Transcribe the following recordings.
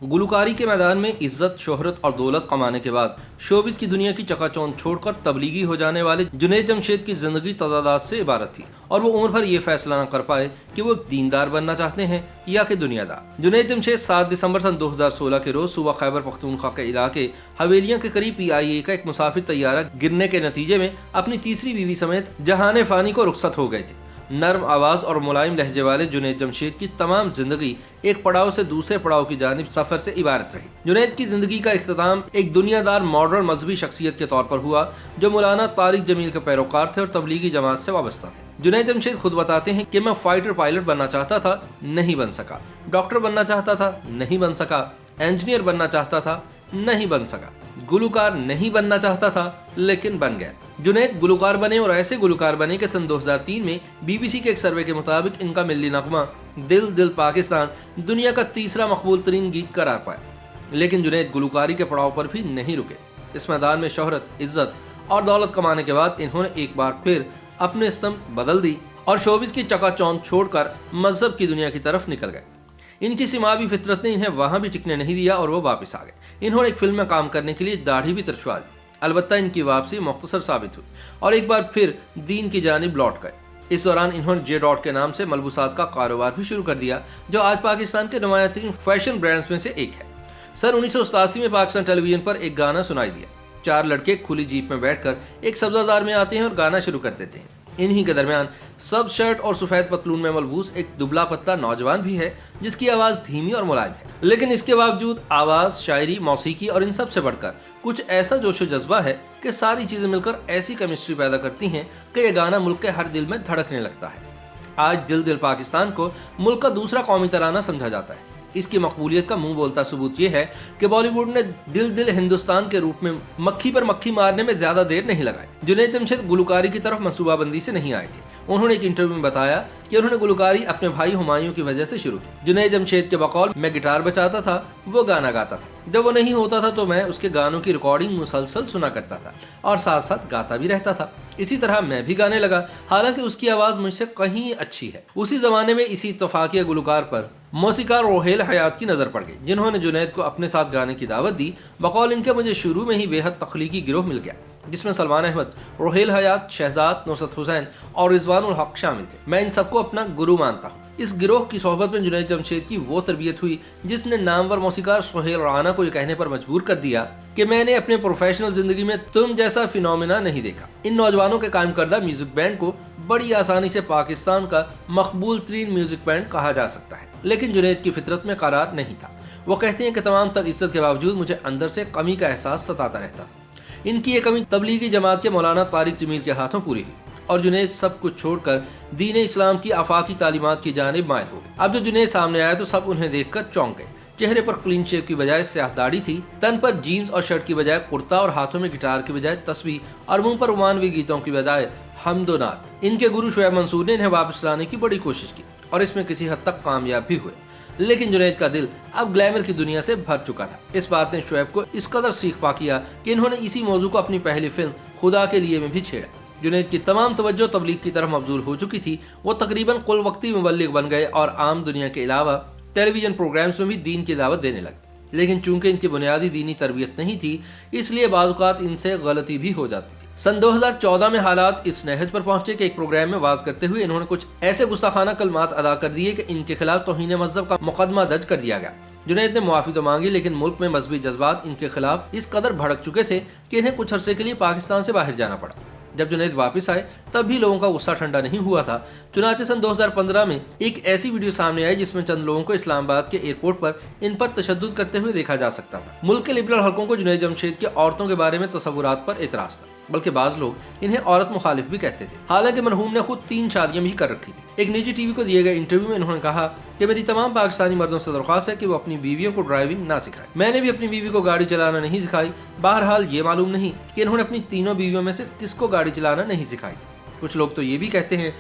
गुलकारी के मैदान में इज्जत, शोहरत और दौलत कमाने के बाद शोबिस की दुनिया की चकाचौंध छोड़कर तबलीगी हो जाने वाले जुनैद जमशेद की जिंदगी तजादात से इबारत थी और वो उम्र भर ये फैसला न कर पाए कि वो एक दीनदार बनना चाहते हैं या कि दुनियादार। जुनैद जमशेद 7 दिसंबर सन 2016 के रोज सूबा खैबर पख्तूनख्वा के इलाके हवेलियां के करीब PIA का एक मुसाफिर तैयारा गिरने के नतीजे में अपनी तीसरी बीवी समेत जहाने फानी को रुखसत हो गए थे। नर्म आवाज और मुलायम लहजे वाले जुनैद जमशेद की तमाम जिंदगी एक पड़ाव से दूसरे पड़ाव की जानिब सफर से इबारत रही। जुनैद की जिंदगी का इख्तिताम एक दुनियादार मॉडर्न मजहबी शख्सियत के तौर पर हुआ जो मौलाना तारिक जमील के पैरोकार थे और तबलीगी जमात से वाबस्ता थे। जुनैद जमशेद खुद बताते हैं कि मैं फाइटर पायलट बनना चाहता था, नहीं बन सका। डॉक्टर बनना चाहता था, नहीं बन सका। इंजीनियर बनना चाहता था, नहीं बन सका। गुलकार नहीं बनना चाहता था लेकिन बन गया। जुनैद गुलकार बने और ऐसे गुलकार बने कि सन 2003 में BBC के एक सर्वे के मुताबिक इनका मिल्ली नगमा दिल दिल पाकिस्तान दुनिया का तीसरा मकबूल तरीन गीत करार पाया। लेकिन जुनैद गुलकारी के पड़ाव पर भी नहीं रुके। इस मैदान में शोहरत, इज्जत और दौलत कमाने के बाद इन्होंने एक बार फिर अपने समत बदल दी और शोबिस की चकाचौंध छोड़कर मजहब की दुनिया की तरफ निकल गए। इनकी सिमावी फितरत ने इन्हें वहां भी टिकने नहीं दिया और वो वापस आ गए। इन्होंने एक फिल्म में काम करने के लिए दाढ़ी भी तरछवा दी। अलबत्ता इनकी वापसी मुख्तसर साबित हुई और एक बार फिर दीन की जानिब लौट गए। इस दौरान इन्होंने जे डॉट के नाम से मलबूसात का कारोबार भी शुरू कर दिया जो आज पाकिस्तान के नुमाया तरीन फैशन ब्रांड्स में से एक है। सन 1987 में पाकिस्तान टेलीविजन पर एक गाना सुनाई दिया। 4 लड़के खुली जीप में बैठकर एक सब्जाजार में आते हैं और गाना शुरू कर देते हैं। इन्हीं के दरमियान सब शर्ट और सफेद पतलून में मलबूस एक दुबला पतला नौजवान भी है जिसकी आवाज धीमी और मुलायम है, लेकिन इसके बावजूद आवाज, शायरी, मौसीकी और इन सब से बढ़कर कुछ ऐसा जोश जज्बा है कि सारी चीजें मिलकर ऐसी केमिस्ट्री पैदा करती हैं कि यह गाना मुल्क के हर दिल में धड़कने लगता है। आज दिल दिल पाकिस्तान को मुल्क का दूसरा कौमी तराना समझा जाता है। इसकी मकबूलियत का मुंह बोलता सबूत ये है कि बॉलीवुड ने दिल दिल हिंदुस्तान के रूप में मक्खी पर मक्खी मारने में ज्यादा देर नहीं लगाई। जुनैद जमशेद गुलकारी की तरफ मंसूबाबंदी से नहीं आए थे। उन्होंने एक इंटरव्यू में बताया कि उन्होंने गुलकारी अपने भाई हुमायूं की वजह से शुरू की। जुनैद जमशेद के बकौल मैं गिटार बजाता था, वो गाना गाता था। जब वो नहीं होता था तो मैं उसके गानों की रिकॉर्डिंग मुसलसल सुना करता था और साथ साथ गाता भी रहता था। इसी तरह मैं भी गाने लगा, हालांकि उसकी आवाज मुझसे कहीं अच्छी है। उसी जमाने में इसी इत्तफाकिया गुलकार पर मौसीकार रोहेल हयात की नजर पड़ गई, जिन्होंने जुनैद को अपने साथ गाने की दावत दी। बकौल इनके मुझे शुरू में ही बेहद तख्लीकी गिरोह मिल गया जिसमें सलमान अहमद, रोहेल हयात, शहजाद, नुसरत हुसैन और रिजवानुल हक शामिल थे। मैं इन सबको अपना गुरु मानता हूँ। इस गिरोह की सोहबत में जुनैद जमशेद की वो तरबियत हुई जिसने नामवर मौसीकार सोहेल राना को ये कहने पर मजबूर कर दिया कि मैंने अपने प्रोफेशनल जिंदगी में तुम जैसा फिनोमिना नहीं देखा। इन नौजवानों के कायम करदा म्यूजिक बैंड को बड़ी आसानी से पाकिस्तान का मकबूल तरीन म्यूजिक बैंड कहा जा सकता है, लेकिन जुनैद की फितरत में करार नहीं था। वो कहते हैं कि तमाम तर इज्जत के बावजूद मुझे अंदर से कमी का एहसास सताता रहता। इनकी ये कमी तबलीगी जमात के मौलाना तारिक जमील के हाथों पूरी हुई और जुनैद सब कुछ छोड़कर दीन इस्लाम की आफाकी तालीमात की जानिब मायल हो गए। अब जो जुनैद सामने आया तो सब उन्हें देखकर चौंक गए। चेहरे पर क्लीन शेव की बजाय स्याह दाढ़ी थी, तन पर जीन्स और शर्ट की बजाय कुर्ता और हाथों में गिटार की बजाय तस्बीह और मुंह पर रोमानवी गीतों की बजाय हमदोनात। इनके गुरु शोएब मंसूर ने इन्हें वापस लाने की बड़ी कोशिश की और इसमें किसी हद तक कामयाब भी हुए, लेकिन जुनैद का दिल अब ग्लैमर की दुनिया से भर चुका था। इस बात ने शोएब को इस कदर सीख पा किया कि इन्होंने इसी मौजू को अपनी पहली फिल्म खुदा के लिए में भी छेड़ा। जुनैद की तमाम तवज्जो तबलीग की तरफ मबजूल हो चुकी थी। वो तकरीबन कुल वक्ती मुबल्लिग बन गए और आम दुनिया के अलावा टेलीविजन प्रोग्राम्स में भी दीन की दावत देने लगे। लेकिन चूंकि इनकी बुनियादी दीनी तरबियत नहीं थी, इसलिए बाज़ इनसे गलती भी हो जाती थी। सन 2014 में हालात इस नहज पर पहुंचे कि एक प्रोग्राम में वाज करते हुए इन्होंने कुछ ऐसे गुस्ताखाना कलमात अदा कर दिए कि इनके खिलाफ तौहीन मज़हब का मुकदमा दर्ज कर दिया गया। जुनैद ने मुआफ़ी तो मांगी, लेकिन मुल्क में मजहबी जज्बात इनके खिलाफ इस कदर भड़क चुके थे कि इन्हें कुछ अरसे के लिए पाकिस्तान से बाहर जाना पड़ा। जब जुनैद वापस आए तब भी लोगों का गुस्सा ठंडा नहीं हुआ था। चुनाचे सन 2015 में एक ऐसी वीडियो सामने आई जिसमें चंद लोगों को इस्लामाबाद के एयरपोर्ट पर इन पर तशद्दुद करते हुए देखा जा सकता था। मुल्क के लिबरल हलकों को जुनैद जमशेद के औरतों के बारे में तसव्वुरात पर एतराज था, बल्कि बाज लोग इन्हें औरत मुखालिफ भी कहते थे। हालांकि मरहूम ने खुद 3 शादियां भी कर रखी थी। एक निजी टीवी को दिए गए इंटरव्यू में इन्होंने कहा कि मेरी तमाम पाकिस्तानी मर्दों से दरख्वास्त है कि वो अपनी बीवियों को ड्राइविंग ना सिखाएं। मैंने भी अपनी बीवी को गाड़ी चलाना नहीं सिखाई। बहरहाल ये मालूम नहीं कि इन्होंने अपनी तीनों बीवियों में से किसको गाड़ी चलाना नहीं सिखाई। कुछ लोग तो ये भी कहते हैं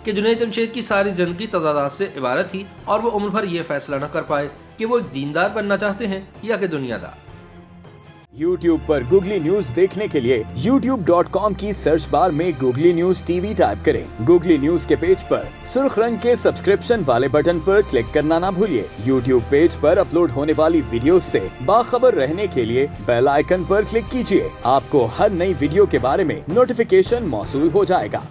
कि जुनैद जमशेद की सारी जिंदगी तजादात से इबारत थी और वो उम्र भर ये फैसला न कर पाए कि वो एक दीनदार बनना चाहते हैं या कि दुनियादार। YouTube पर गूगली न्यूज देखने के लिए youtube.com की सर्च बार में गूगली न्यूज टीवी टाइप करें। गूगली न्यूज के पेज पर सुर्ख रंग के सब्सक्रिप्शन वाले बटन पर क्लिक करना ना भूलिए। YouTube पेज पर अपलोड होने वाली वीडियोस से बाखबर रहने के लिए बेल आइकन पर क्लिक कीजिए। आपको हर नई वीडियो के बारे में नोटिफिकेशन मौसूल हो जाएगा।